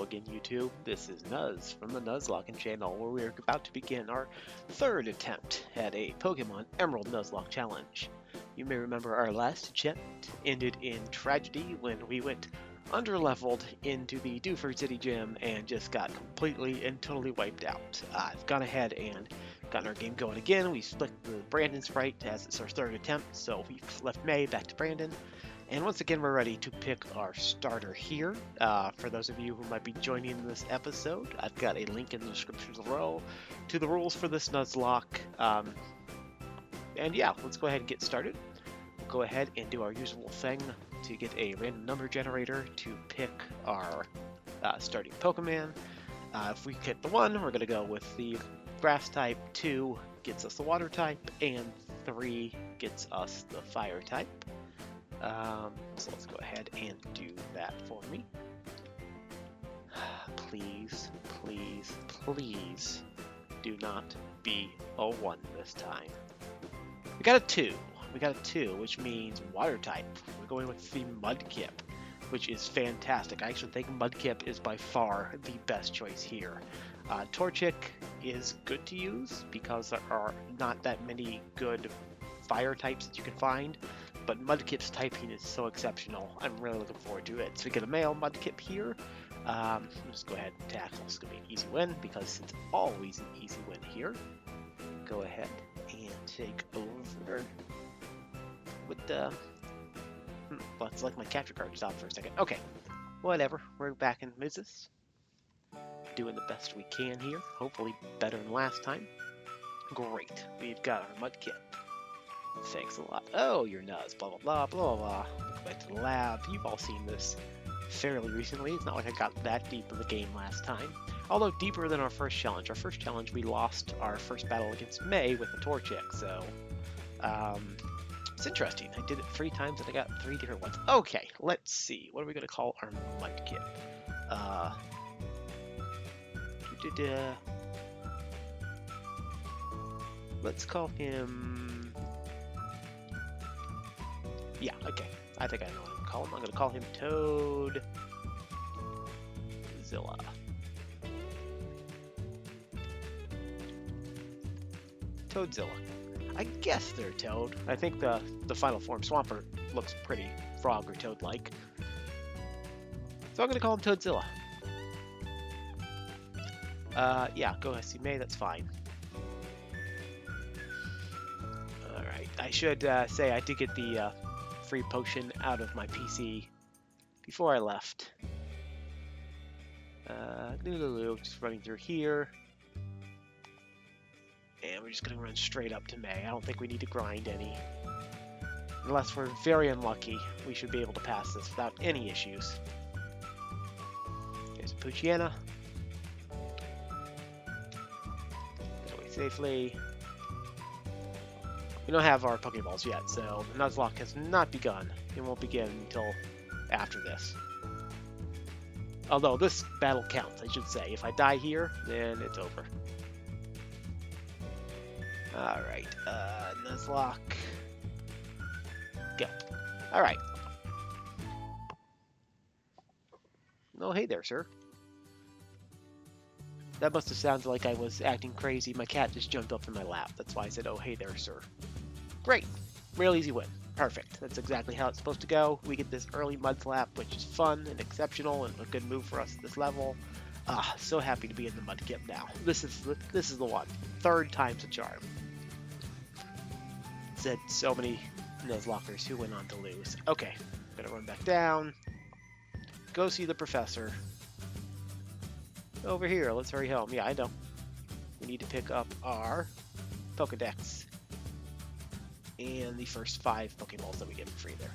again, YouTube. This is Nuz from the Nuzlocke channel, where we are about to begin our third attempt at a Pokemon Emerald Nuzlocke challenge. You may remember our last attempt ended in tragedy when we went underleveled into the Dewford City Gym and just got completely and totally wiped out. I've gone ahead and gotten our game going again. We split the Brandon sprite as it's our third attempt, so we've left May back to Brandon. And once again, we're ready to pick our starter here. For those of you who might be joining this episode, I've got a link in the description below to the rules for this Nuzlocke. And yeah, let's go ahead and get started. We'll go ahead and do our usual thing to get a random number generator to pick our starting Pokemon. If we hit the 1, we're going to go with the grass type, 2 gets us the water type, and 3 gets us the fire type. So let's go ahead and do that for me. Please, please, please do not be a 1 this time. We got a 2. We got a 2, which means water type. We're going with the Mudkip, which is fantastic. I actually think Mudkip is by far the best choice here. Torchic is good to use because there are not that many good fire types that you can find, but Mudkip's typing is so exceptional. I'm really looking forward to it. So we get a male Mudkip here. Let's go ahead and tackle. It's going to be an easy win because it's always an easy win here. Go ahead and take over with the... Let's select my capture card. Stop for a second. Okay, whatever. We're back in business. Doing the best we can here. Hopefully better than last time. Great. We've got our Mudkip. Thanks a lot. Oh, you're nuts. Blah, blah, blah, blah, blah. Go back to the lab. You've all seen this fairly recently. It's not like I got that deep in the game last time. Although deeper than our first challenge. Our first challenge, we lost our first battle against May with a Torchic. So, it's interesting. I did it 3 times and I got 3 different ones. Okay, let's see. What are we going to call our Mudkip? Let's call him... Yeah, okay. I think I know what I'm going to call him. I'm going to call him Toadzilla. Toadzilla. I guess they're Toad. I think the final form Swampert looks pretty frog or toad-like. So I'm going to call him Toadzilla. Yeah, go ahead, see May, that's fine. Alright, I should say I did get the free potion out of my PC before I left. Just running through here. And we're just going to run straight up to May. I don't think we need to grind any. Unless we're very unlucky, we should be able to pass this without any issues. There's a Poochyena. Get away safely. We don't have our Pokeballs yet, so the Nuzlocke has not begun. It won't begin until after this. Although this battle counts, I should say. If I die here, then it's over. Alright, Nuzlocke. Go. Alright. Oh, hey there, sir. That must have sounded like I was acting crazy. My cat just jumped up in my lap. That's why I said, oh, hey there, sir. Great. Real easy win. Perfect. That's exactly how it's supposed to go. We get this early mud slap, which is fun and exceptional and a good move for us at this level. So happy to be in the Mudkip now. This is the one. 3rd time's a charm. Said so many Nuzlockers who went on to lose. Okay, gonna run back down. Go see the professor. Over here, let's hurry home. Yeah, I know. We need to pick up our Pokedex. And the first 5 Pokeballs that we get for free there.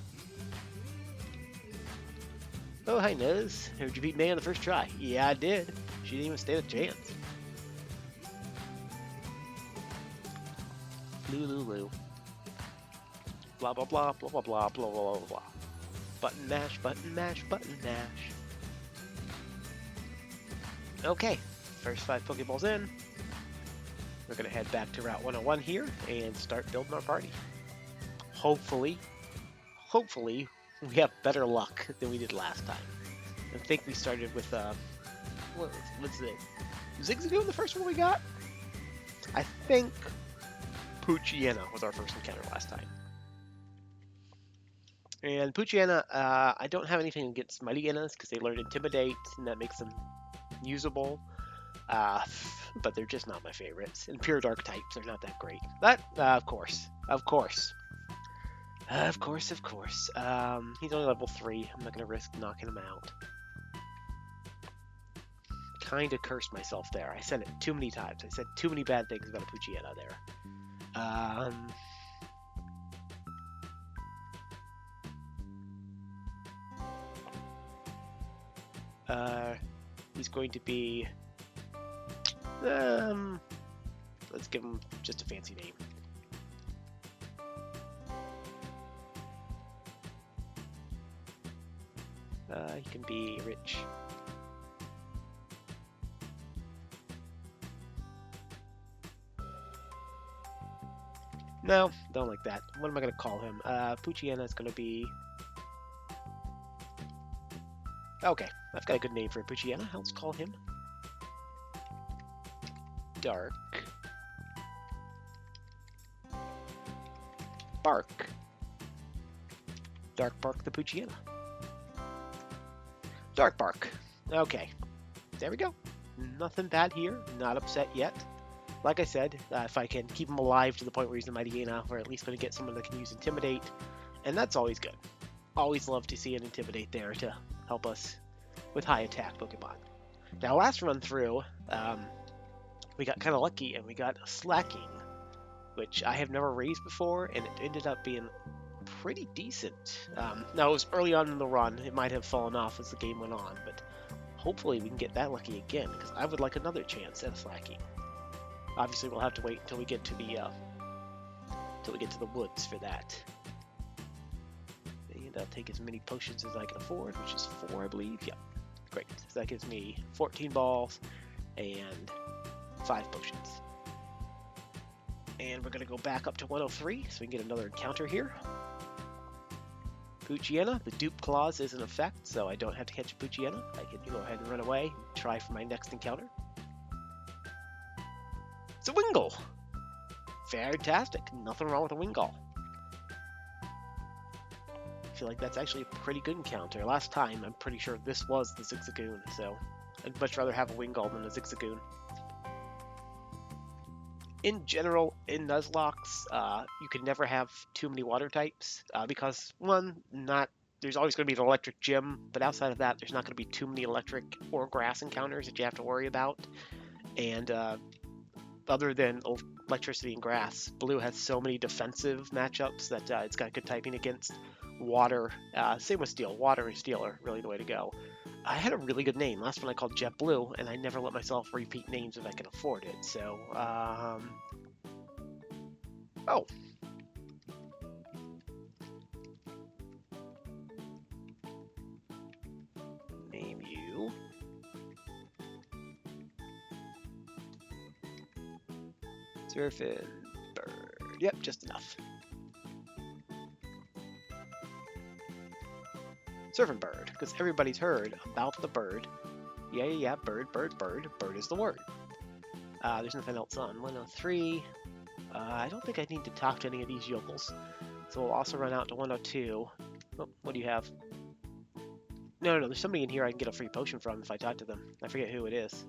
Oh, hi, Nuz. Heard you beat May on the first try. Yeah, I did. She didn't even stand a chance. Lulu. Blah, blah, blah, blah, blah, blah, blah, blah, blah. Button mash, button mash, button mash. Okay, first 5 Pokeballs in. We're going to head back to Route 101 here and start building our party. Hopefully, we have better luck than we did last time. I think we started with What's the Zigzagoon the first one we got? I think Poochyena was our first encounter last time. And Poochyena, I don't have anything against Mighty Hyenas because they learn Intimidate, and that makes them usable. But they're just not my favorites. And pure dark types are not that great. But, of course. He's only level 3. I'm not going to risk knocking him out. Kind of cursed myself there. I said it too many times. I said too many bad things about a Poochyena there. He's going to be... let's give him just a fancy name. He can be Rich. No, don't like that. What am I going to call him? Poochyena is going to be... Okay, I've got a good name for Poochyena. Let's call him Dark Bark. Dark Bark the Poochyena. Dark Bark. Okay, there we go. Nothing bad here. Not upset yet. Like I said, if I can keep him alive to the point where he's a Mighty Hyena, we're at least going to get someone that can use Intimidate, and that's always good. Always love to see an Intimidate there to help us with high attack Pokemon. Now, last run through, we got kind of lucky and we got a Slacking, which I have never raised before, and it ended up being pretty decent. Now, it was early on in the run. It might have fallen off as the game went on, but hopefully we can get that lucky again, because I would like another chance at a Slacking. Obviously, we'll have to wait until we get to the woods for that. And I'll take as many potions as I can afford, which is 4, I believe. Yep, great. So that gives me 14 balls and 5 potions. And we're going to go back up to 103 so we can get another encounter here. Poochyena, the dupe clause is in effect, so I don't have to catch a Poochyena. I can go ahead and run away and try for my next encounter. It's a Wingull! Fantastic. Nothing wrong with a Wingull. I feel like that's actually a pretty good encounter. Last time, I'm pretty sure this was the Zigzagoon, so I'd much rather have a Wingull than a Zigzagoon. In general, in Nuzlocks, you can never have too many water types, because, one, there's always going to be an electric gym, but outside of that, there's not going to be too many electric or grass encounters that you have to worry about. And other than electricity and grass, Blue has so many defensive matchups that it's got good typing against water. Same with Steel. Water and Steel are really the way to go. I had a really good name. Last one I called JetBlue, and I never let myself repeat names if I can afford it. So, oh. Name you. Surfing Bird. Yep, just enough. Surfing Bird, because everybody's heard about the bird. Yeah, bird is the word. There's nothing else on 103. I don't think I need to talk to any of these yokels. So we'll also run out to 102. Oh, what do you have? No, there's somebody in here I can get a free potion from if I talk to them. I forget who it is.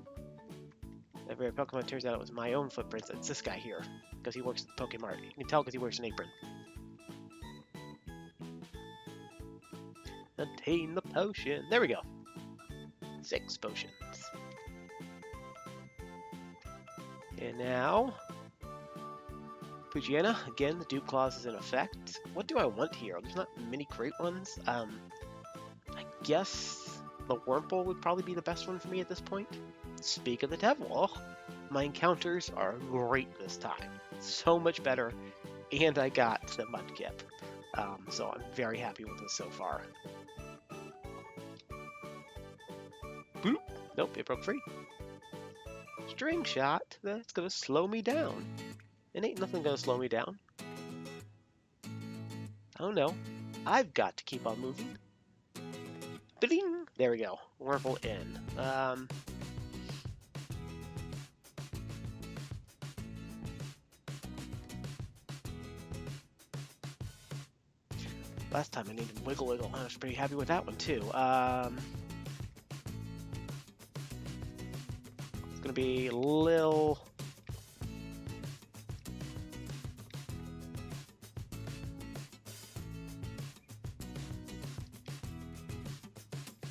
Every Pokemon, turns out it was my own footprints. It's this guy here, because he works at the Pokemart. You can tell because he wears an apron. Obtain the potion. There we go. 6 potions. And now, Poochyena. Again, the dupe clause is in effect. What do I want here? There's not many great ones. I guess the Wurmple would probably be the best one for me at this point. Speak of the devil, my encounters are great this time. So much better, and I got the Mudkip. So I'm very happy with this so far. Boop. Nope, it broke free. String shot, that's gonna slow me down. It ain't nothing gonna slow me down. Oh no, I've got to keep on moving. Ba-ding! There we go. Wurmple in. Last time I needed wiggle wiggle. I was pretty happy with that one too. It's gonna be a little.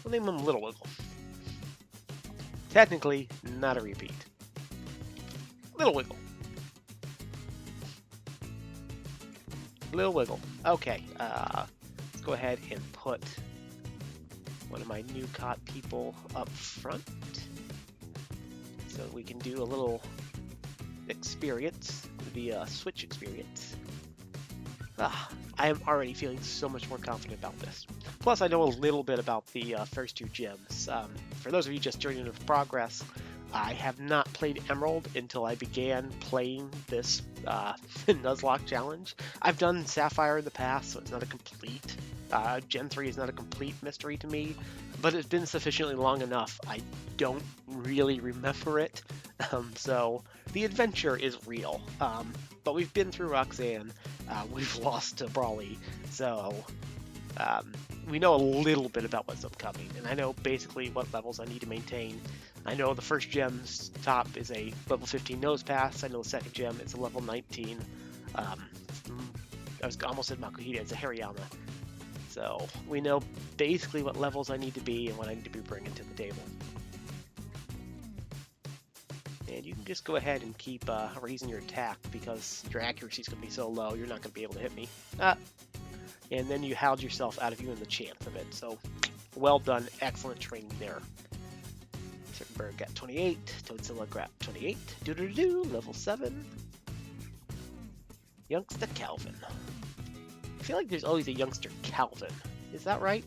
We'll name him Little Wiggle. Technically, not a repeat. Little Wiggle. Little Wiggle. Okay, let's go ahead and put one of my new cot people up front so we can do a little experience, the Switch experience. I am already feeling so much more confident about this. Plus, I know a little bit about the first two gems. For those of you just joining the progress, I have not played Emerald until I began playing this Nuzlocke challenge. I've done Sapphire in the past, so it's not a complete... Gen 3 is not a complete mystery to me, but it's been sufficiently long enough. I don't really remember it, so the adventure is real. But we've been through Roxanne, we've lost to Brawly, so we know a little bit about what's upcoming, and I know basically what levels I need to maintain. I know the first gem's top is a level 15 nose pass. I know the second gem is a level 19. I was almost at Makuhita, it's a Hariyama. So we know basically what levels I need to be and what I need to be bringing to the table. And you can just go ahead and keep raising your attack because your accuracy is going to be so low, you're not going to be able to hit me. And then you held yourself out of even the chance of it. So well done, excellent training there. Bird got 28, Toadzilla got 28, level 7. Youngster Calvin. I feel like there's always a youngster Calvin. Is that right?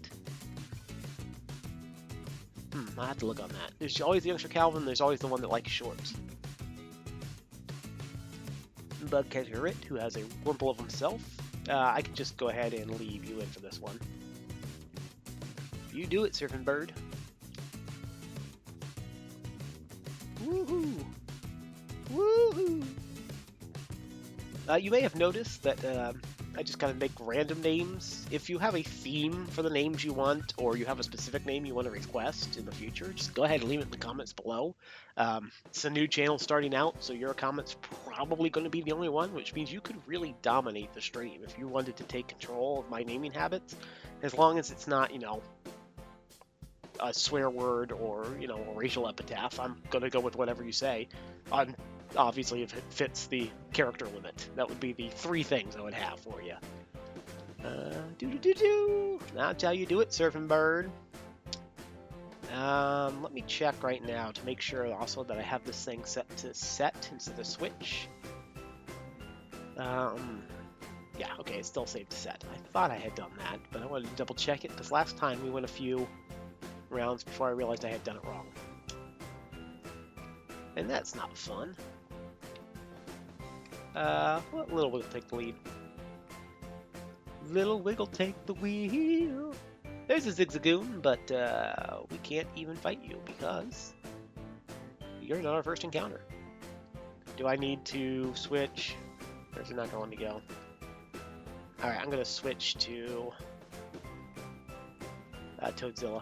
I have to look on that. There's always the youngster Calvin, there's always the one that likes shorts. Bugcat Rit, who has a Wurmple of himself. I could just go ahead and leave you in for this one. You do it, Surfing Bird. Woohoo! Woohoo! You may have noticed that I just kind of make random names. If you have a theme for the names you want, or you have a specific name you want to request in the future, just go ahead and leave it in the comments below. It's a new channel starting out, so your comment's probably going to be the only one, which means you could really dominate the stream if you wanted to take control of my naming habits, as long as it's not, you know, a swear word or, you know, a racial epitaph. I'm gonna go with whatever you say. Obviously, if it fits the character limit, that would be the 3 things I would have for you. That's how you do it, Surfing Bird. Let me check right now to make sure also that I have this thing set to set instead of switch. Yeah, okay, it's still saved to set. I thought I had done that, but I wanted to double check it because last time we went a few rounds before I realized I had done it wrong. And that's not fun. Let Little Wiggle take the lead. Little Wiggle take the wheel. There's a Zigzagoon, but we can't even fight you because you're not our first encounter. Do I need to switch? Or is it not going to go? Alright, I'm going to switch to Toadzilla.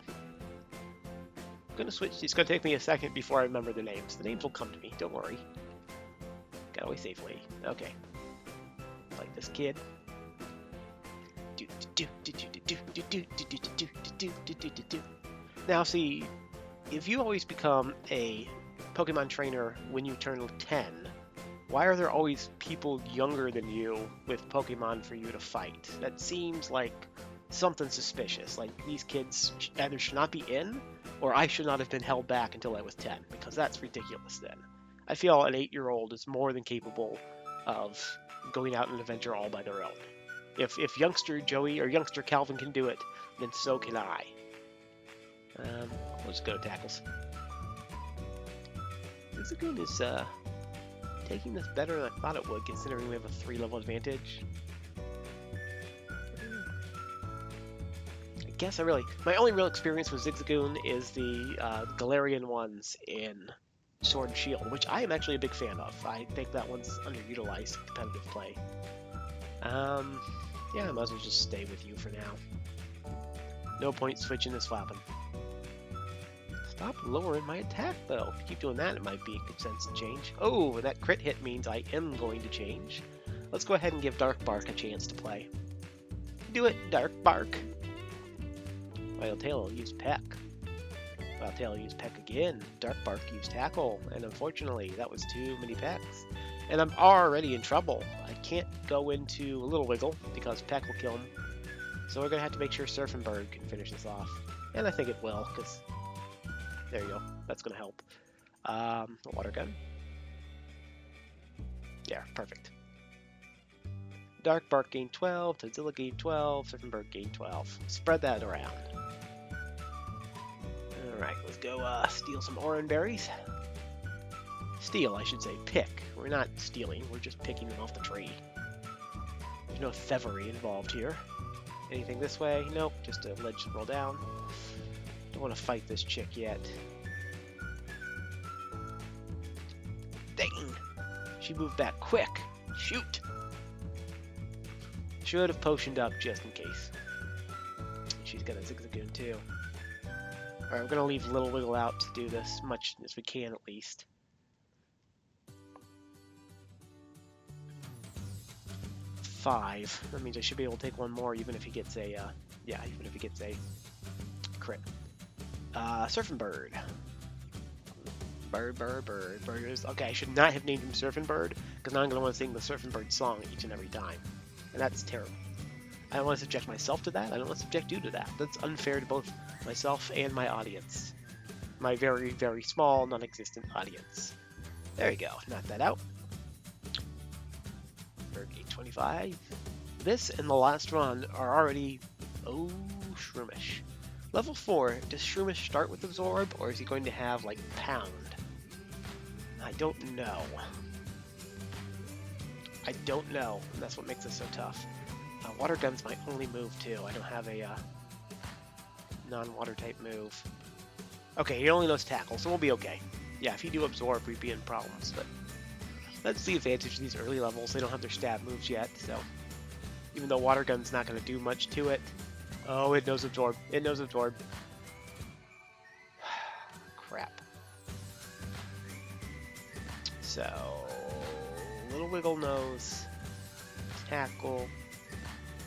I'm going to switch. It's going to take me a second before I remember the names. The names will come to me, don't worry. Got away safely. Okay. Like this kid. Now see, if you always become a Pokemon trainer when you turn 10, why are there always people younger than you with Pokemon for you to fight? That seems like something suspicious. Like these kids either should not be in, or I should not have been held back until I was 10, because that's ridiculous then. I feel an 8-year-old is more than capable of going out on an adventure all by their own. If youngster Joey or youngster Calvin can do it, then so can I. Let's go to tackles. Zigzagoon is taking this better than I thought it would, considering we have a 3-level advantage. I guess my only real experience with Zigzagoon is the Galarian ones in Sword and Shield, which I am actually a big fan of. I think that one's underutilized in competitive play. Yeah, I might as well just stay with you for now. No point switching this weapon. Stop lowering my attack, though. If you keep doing that, it might be a good sense to change. Oh, that crit hit means I am going to change. Let's go ahead and give Dark Bark a chance to play. Do it, Dark Bark. Wild Tail will use Peck. Wild Tail will use Peck again. Dark Bark used Tackle, and unfortunately, that was too many Pecks. And I'm already in trouble. I can't go into a Little Wiggle because Peck will kill him. So we're going to have to make sure Surfing Bird can finish this off. And I think it will, because there you go. That's going to help. Water Gun. Yeah, perfect. Dark Bark gained 12, Tazilla gained 12, Surfing Bird gained 12. Spread that around. Alright, let's go steal some orange berries. Steal, I should say. Pick. We're not stealing, we're just picking them off the tree. There's no thievery involved here. Anything this way? Nope, just a ledge to roll down. Don't want to fight this chick yet. Dang! She moved back quick. Shoot! Should have potioned up just in case. She's got a Zigzagoon too. Alright, we're gonna leave Little Wiggle out to do this much as we can at least. Five. That means I should be able to take one more even if he gets a even if he gets a crit. Surfing Bird. Bird is okay. I should not have named him Surfing Bird because now I'm gonna want to sing the Surfing Bird song each and every time. And that's terrible. I don't want to subject myself to that. I don't want to subject you to that. That's unfair to both myself and my audience. My very, very small, non-existent audience. There you go. Knock that out. Bird 825. This and the last run are already... Oh, Shroomish. Level 4, does Shroomish start with Absorb, or is he going to have, like, Pound? I don't know. I don't know, and that's what makes it so tough. Water Gun's my only move, too. I don't have a non-water type move. Okay, he only knows Tackle, so we'll be okay. Yeah, if you do Absorb, we'd be in problems, but that's the advantage of these early levels. They don't have their stab moves yet, so even though Water Gun's not going to do much to it. Oh, it knows Absorb. It knows Absorb. Crap. So, Little Wiggle knows Tackle.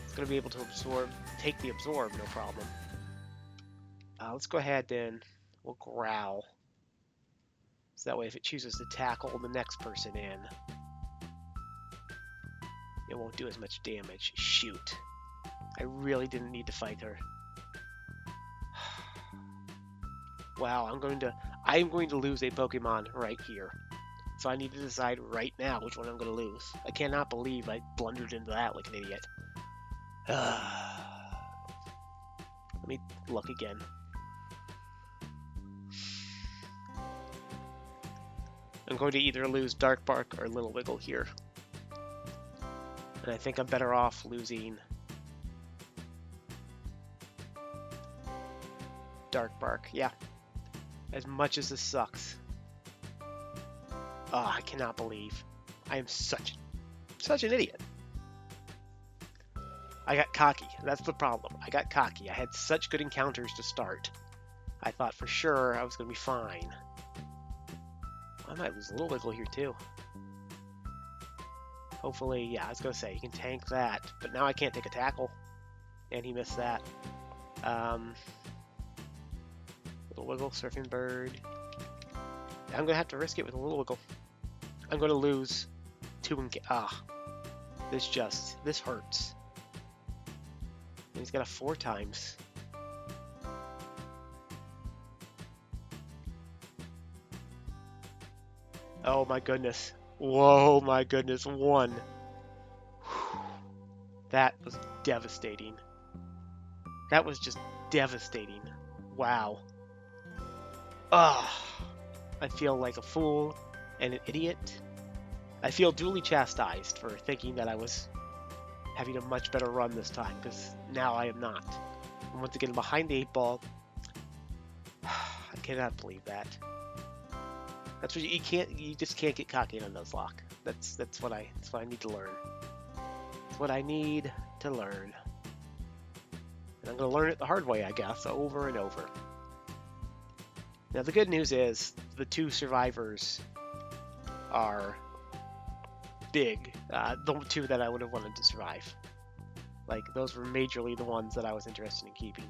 It's going to be able to absorb, take the Absorb, no problem. Let's go ahead and we'll Growl. So that way if it chooses to tackle the next person in, it won't do as much damage. Shoot. I really didn't need to fight her. Wow, I'm going to lose a Pokemon right here. So I need to decide right now which one I'm going to lose. I cannot believe I blundered into that like an idiot. Let me look again. I'm going to either lose Dark Bark or Little Wiggle here. And I think I'm better off losing Dark Bark. Yeah. As much as this sucks. I cannot believe I am such an idiot. I got cocky. That's the problem. I got cocky. I had such good encounters to start. I thought for sure I was going to be fine. I might lose Little Wiggle here too. Hopefully, yeah, I was going to say, you can tank that. But now I can't take a Tackle. And he missed that. Little Wiggle, Surfing Bird. I'm going to have to risk it with a Little Wiggle. I'm going to lose 2 and... This hurts. And he's got a 4 times. Oh my goodness. Whoa, my goodness. 1. That was devastating. That was just devastating. Wow. I feel like a fool and an idiot. I feel duly chastised for thinking that I was having a much better run this time, because now I am not. And once again, behind the 8 ball. I cannot believe that. That's what you just can't get cocky on a Nuzlocke. That's what I need to learn. It's what I need to learn. And I'm going to learn it the hard way, I guess, over and over. Now, the good news is the 2 survivors are big. The 2 that I would have wanted to survive. Like, those were majorly the ones that I was interested in keeping.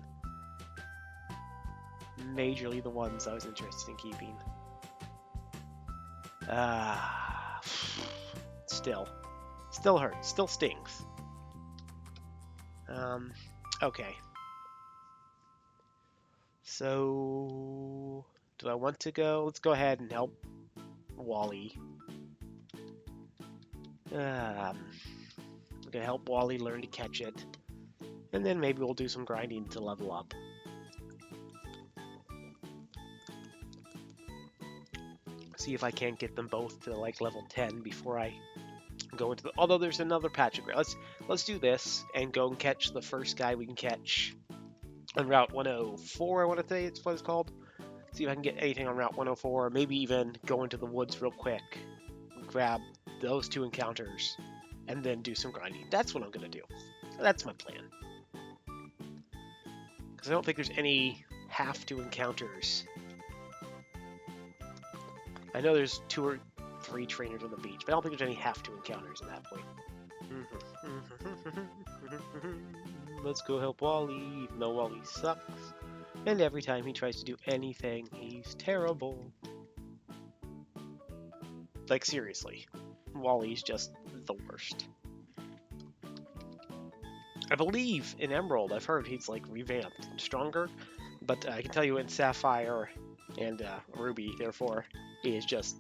Majorly the ones I was interested in keeping. Still hurts. Still stings. Okay. So, do I want to go? Let's go ahead and help Wally. I'm gonna help Wally learn to catch it. And then maybe we'll do some grinding to level up. See if I can't get them both to like level 10 before I go into the... Although there's another patch of grass. Let's do this and go and catch the first guy we can catch on Route 104, I want to say it's what it's called. See if I can get anything on Route 104. Maybe even go into the woods real quick, grab those 2 encounters, and then do some grinding. That's what I'm going to do. That's my plan. Because I don't think there's any have-to encounters. I know there's 2 or 3 trainers on the beach, but I don't think there's any have-to encounters at that point. Let's go help Wally, even though Wally sucks. And every time he tries to do anything, he's terrible. Like, seriously. Wally's just the worst. I believe in Emerald, I've heard he's, like, revamped and stronger. But I can tell you in Sapphire and Ruby, therefore, he is just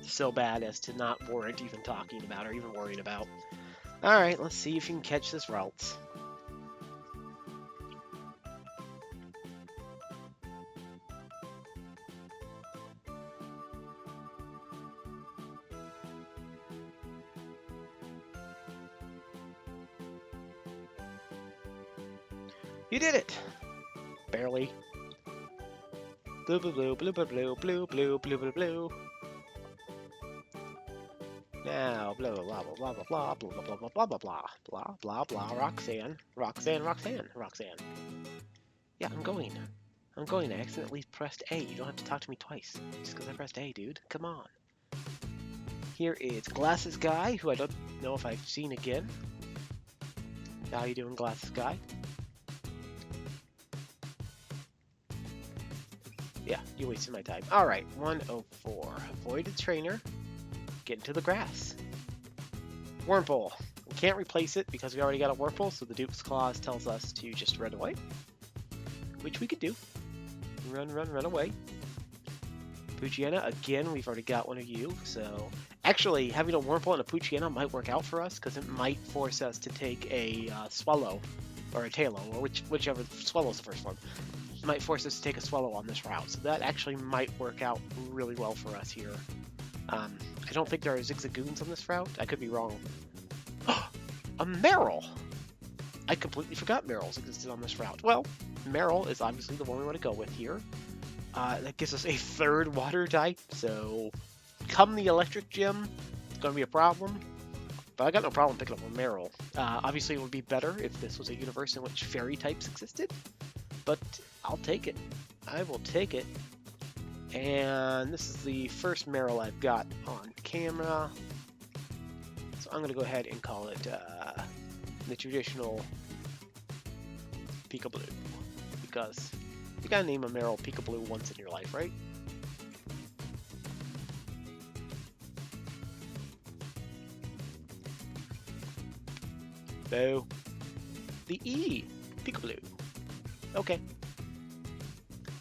so bad as to not warrant even talking about or even worrying about. Alright, let's see if you can catch this route. You did it! Barely. Blue, blue, blue, blue, blue, blue, blue, blue, blue, blue, blue. Now, blah, blah, blah, blah, blah, blah, blah, blah, blah, blah, blah, blah, blah, blah, Roxanne, Roxanne, Roxanne, Roxanne. Yeah, I'm going. I accidentally pressed A. You don't have to talk to me twice. Just because I pressed A, dude. Come on. Here is Glasses Guy, who I don't know if I've seen again. How you doing, Glasses Guy? Yeah, you wasted my time. Alright, 104. Avoid a trainer. Get into the grass. Wurmple. We can't replace it because we already got a Wurmple, so the Duke's Clause tells us to just run away. Which we could do. Run away. Poochyena, again, we've already got one of you, so... Actually, having a Wurmple and a Poochyena might work out for us, because it might force us to take a Swallow, or a Talo, or whichever Swallow's the first form. It might force us to take a Swallow on this route, so that actually might work out really well for us here. I don't think there are Zigzagoons on this route. I could be wrong. A Meryl! I completely forgot Meryl's existed on this route. Well, Meryl is obviously the one we want to go with here. That gives us a 3rd water type, so come the electric gym, it's going to be a problem. But I got no problem picking up a Meryl. Obviously, it would be better if this was a universe in which fairy types existed, but I'll take it. I will take it. And this is the first Meryl I've got on camera. So I'm going to go ahead and call it the traditional Pika Blue. Because you gotta name a Meryl Pika Blue once in your life, right? So, the E, Pika Blue. Okay.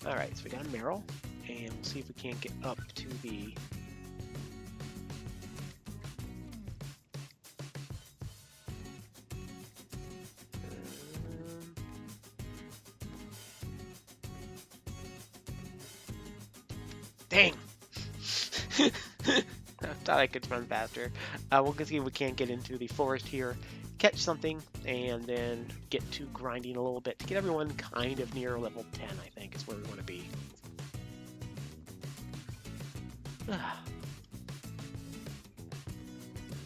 Alright, so we got a Meryl. And we'll see if we can't get up to the... Dang! I thought I could run faster. We'll see if we can't get into the forest here, catch something, and then get to grinding a little bit to get everyone kind of near level 10, I think, is where we want to be.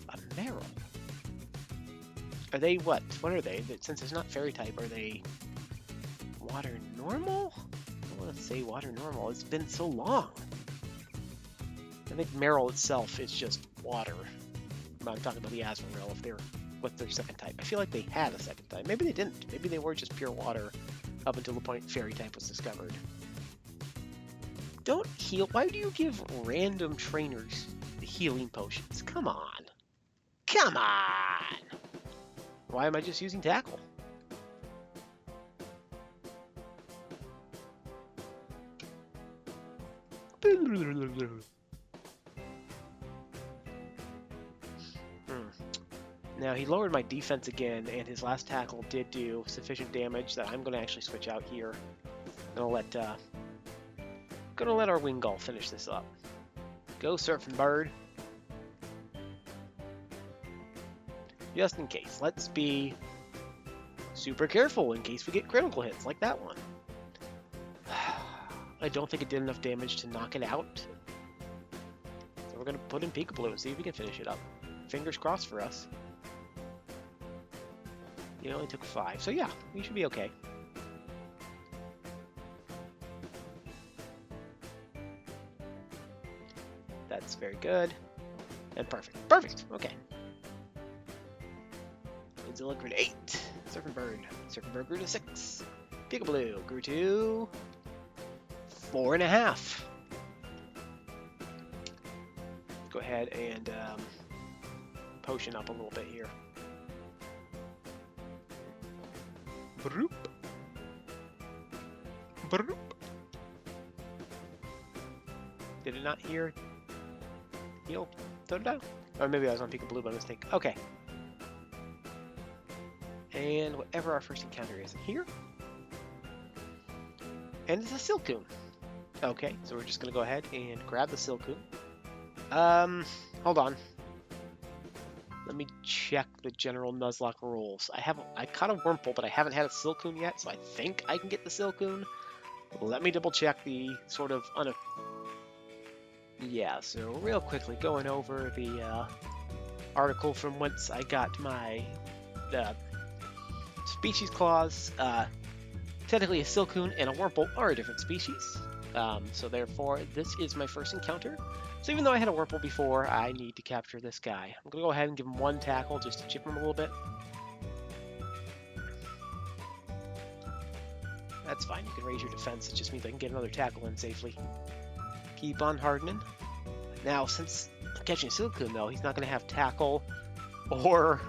A Meryl. Are they what? What are they? Since it's not fairy type, are they water normal? I want to say water normal. It's been so long. I think Meryl itself is just water. I'm talking about the Azrael, if they're what's their second type. I feel like they had a second type. Maybe they didn't. Maybe they were just pure water up until the point fairy type was discovered. Don't heal. Why do you give random trainers the healing potions? Come on. Come on! Why am I just using tackle? Now he lowered my defense again, and his last tackle did do sufficient damage that I'm going to actually switch out here. Gonna let our wing gull finish this up. Go surfing bird. Just in case, let's be super careful in case we get critical hits like that one. I don't think it did enough damage to knock it out. So we're gonna put in Peekaboo and see if we can finish it up. Fingers crossed for us. It only took 5, so yeah, we should be okay. That's very good. And perfect. Perfect! Okay. Godzilla grew to 8. Surfing Bird. Surfing Bird grew to 6. Peekaboo grew to 4.5. Go ahead and potion up a little bit here. Broop. Broop. Did it not heal? Throw it down. Or maybe I was on Peekaboo by mistake. Okay. And whatever our first encounter is in here. And it's a Silcoon. Okay, so we're just gonna go ahead and grab the Silcoon. Hold on. Let me check the general Nuzlocke rules. I caught a Wurmple, but I haven't had a Silcoon yet, so I think I can get the Silcoon. Let me double check the sort of Yeah, so real quickly going over the article from whence I got my species clause. Technically a Silcoon and a Wurmple are a different species, so therefore this is my first encounter. So even though I had a Wurmple before, I need to capture this guy. I'm going to go ahead and give him 1 tackle just to chip him a little bit. That's fine, you can raise your defense, it just means I can get another tackle in safely. Keep on hardening. Now, since I'm catching a Silcoon though, he's not going to have tackle or...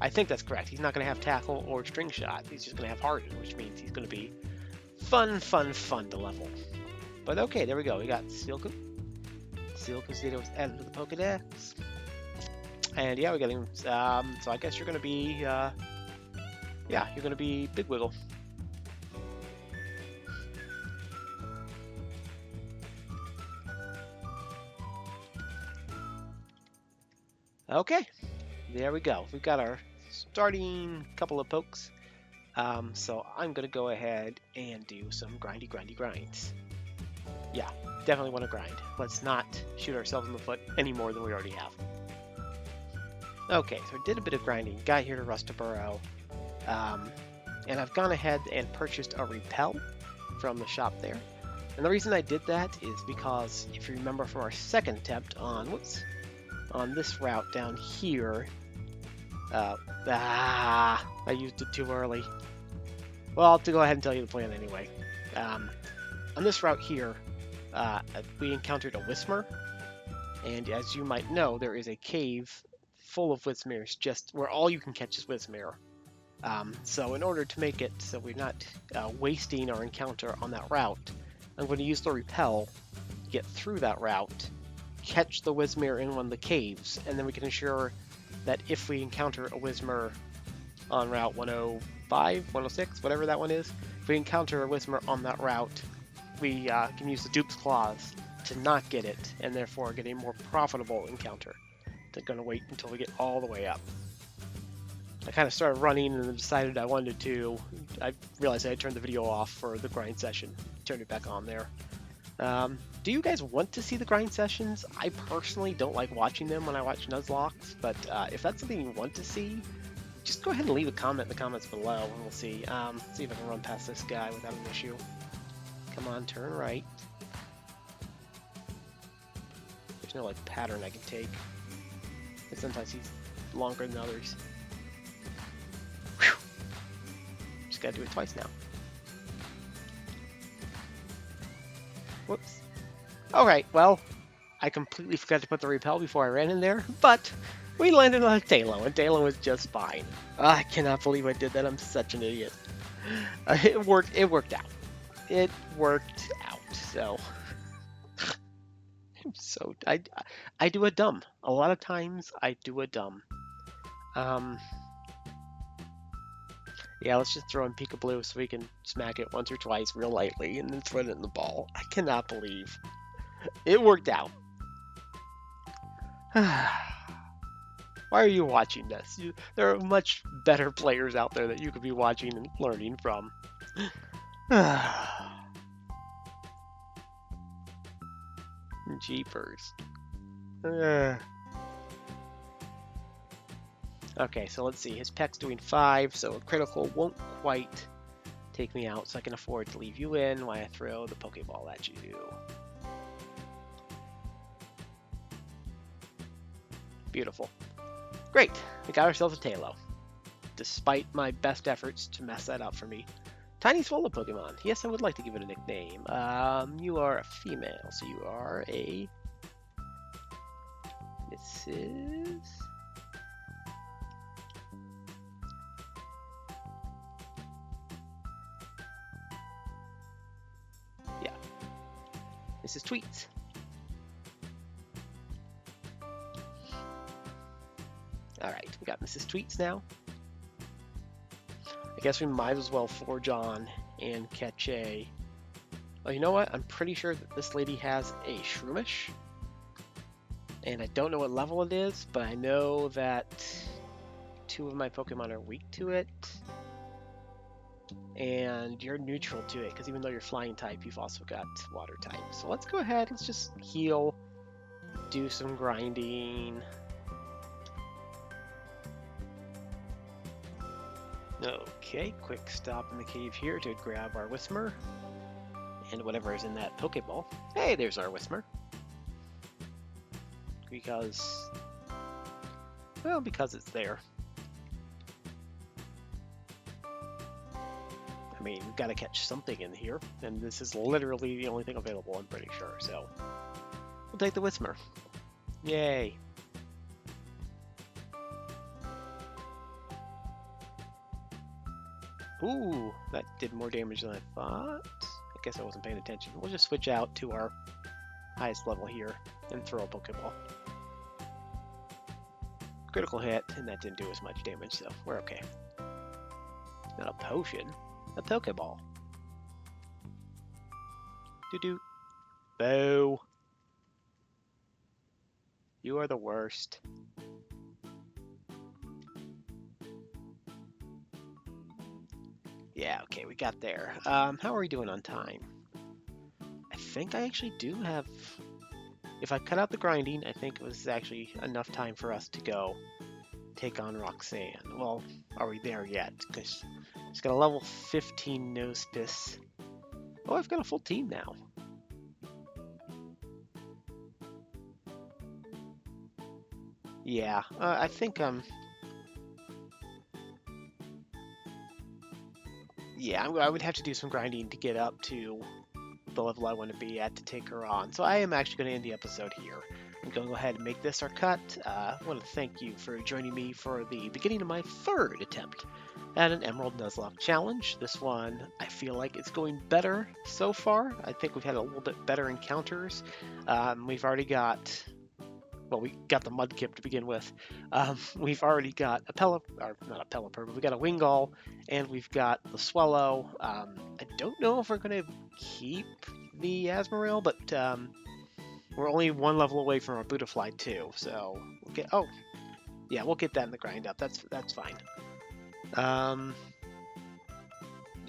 I think that's correct, he's not going to have tackle or string shot, he's just going to have harden, which means he's going to be fun to level. But okay, there we go, we got Silcoon. Silcoon's data was added to the Pokedex. And yeah, we got him. So I guess you're going to be, yeah, you're going to be Big Wiggle. Okay, there we go. We've got our starting couple of pokes. So I'm going to go ahead and do some grinds. Yeah, definitely want to grind. Let's not shoot ourselves in the foot any more than we already have. Okay, so I did a bit of grinding. Got here to Rustaburo. And I've gone ahead and purchased a repel from the shop there. And the reason I did that is because, if you remember from our second attempt on, on this route down here, I used it too early. Well, I'll have to go ahead and tell you the plan anyway. On this route here, we encountered a Whismur, and as you might know, there is a cave full of Whismurs, just where all you can catch is Whismur. So in order to make it so we're not wasting our encounter on that route, I'm going to use the repel to get through that route, catch the Whismur in one of the caves, and then we can ensure that if we encounter a Whismur on Route 105, 106, whatever that one is, if we encounter a Whismur on that route, we can use the Dupe's Claws to not get it, and therefore get a more profitable encounter. I'm going to wait until we get all the way up. I kind of started running and then decided I wanted to... I realized I had turned the video off for the grind session. Turned it back on there. Do you guys want to see the grind sessions? I personally don't like watching them when I watch Nuzlocke, but if that's something you want to see, just go ahead and leave a comment in the comments below, and we'll see. See if I can run past this guy without an issue. Come on, turn right. There's no like pattern I can take. And sometimes he's longer than others. Whew. Just gotta do it twice now. Whoops. Alright, well, I completely forgot to put the repel before I ran in there, but we landed on a Talo, and Talo was just fine. I cannot believe I did that. I'm such an idiot. It worked out. It worked out, so... I do a dumb. A lot of times, I do a dumb. Yeah, let's just throw in Peekaboo so we can smack it once or twice real lightly and then throw it in the ball. I cannot believe it worked out. Why are you watching this? There are much better players out there that you could be watching and learning from. Jeepers. Okay, so let's see. His Peck's doing 5, so a critical won't quite take me out, so I can afford to leave you in while I throw the Pokeball at you. Beautiful. Great, we got ourselves a Talo, despite my best efforts to mess that up for me. Tiny Swallow Pokemon. Yes, I would like to give it a nickname. You are a female, so you are a Mrs. Yeah, Mrs. Tweets. Alright, we got Mrs. Tweets now. I guess we might as well forge on and catch a... Oh, you know what? I'm pretty sure that this lady has a Shroomish. And I don't know what level it is, but I know that 2 of my Pokemon are weak to it. And you're neutral to it, because even though you're flying type, you've also got water type. So let's go ahead, let's just heal, do some grinding. Okay, quick stop in the cave here to grab our Whismur and whatever is in that Pokeball. Hey, there's our Whismur. Because it's there. I mean, we've got to catch something in here, and this is literally the only thing available, I'm pretty sure, so we'll take the Whismur. Yay. Ooh, that did more damage than I thought. I guess I wasn't paying attention. We'll just switch out to our highest level here and throw a Pokeball. Critical hit, and that didn't do as much damage, so we're okay. Not a potion, a Pokeball. Doo-doo. Boo. You are the worst. Yeah, okay, we got there. How are we doing on time? I think I actually do have... If I cut out the grinding, I think it was actually enough time for us to go take on Roxanne. Well, are we there yet? Because she's got a level 15 Nosepiss. Oh, I've got a full team now. Yeah, I think yeah, I would have to do some grinding to get up to the level I want to be at to take her on. So I am actually going to end the episode here. I'm going to go ahead and make this our cut. I want to thank you for joining me for the beginning of my 3rd attempt at an Emerald Nuzlocke challenge. This one, I feel like it's going better so far. I think we've had a little bit better encounters. We've already got... Well, we got the Mudkip to begin with. We've already got a or not a Pelipper, but we got a Wingull, and we've got the Swallow. I don't know if we're going to keep the Asmorale, but we're only 1 level away from our Butterfly too. So we'll get. Oh, yeah, we'll get that in the grind up. That's fine.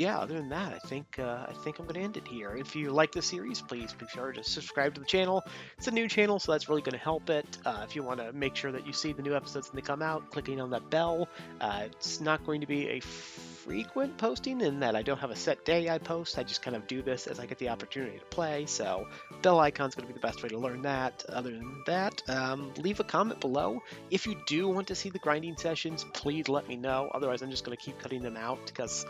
yeah, other than that, I think I'm going to end it here. If you like the series, please be sure to subscribe to the channel. It's a new channel, so that's really going to help it. If you want to make sure that you see the new episodes when they come out, clicking on that bell. It's not going to be a frequent posting in that I don't have a set day I post. I just kind of do this as I get the opportunity to play. So bell icon's going to be the best way to learn that. Other than that, leave a comment below. If you do want to see the grinding sessions, please let me know. Otherwise, I'm just going to keep cutting them out because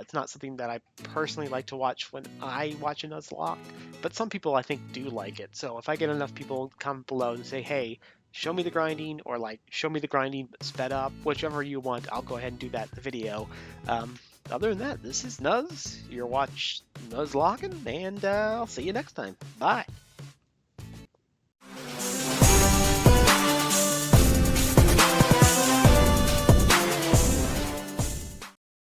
it's not something that I personally like to watch when I watch a Nuzlocke, but some people I think do like it. So if I get enough people comment below and say, hey, show me the grinding, or like show me the grinding but sped up, whichever you want, I'll go ahead and do that in the video. Other than that, this is Nuz. You're watching Nuzlocking, and I'll see you next time. Bye.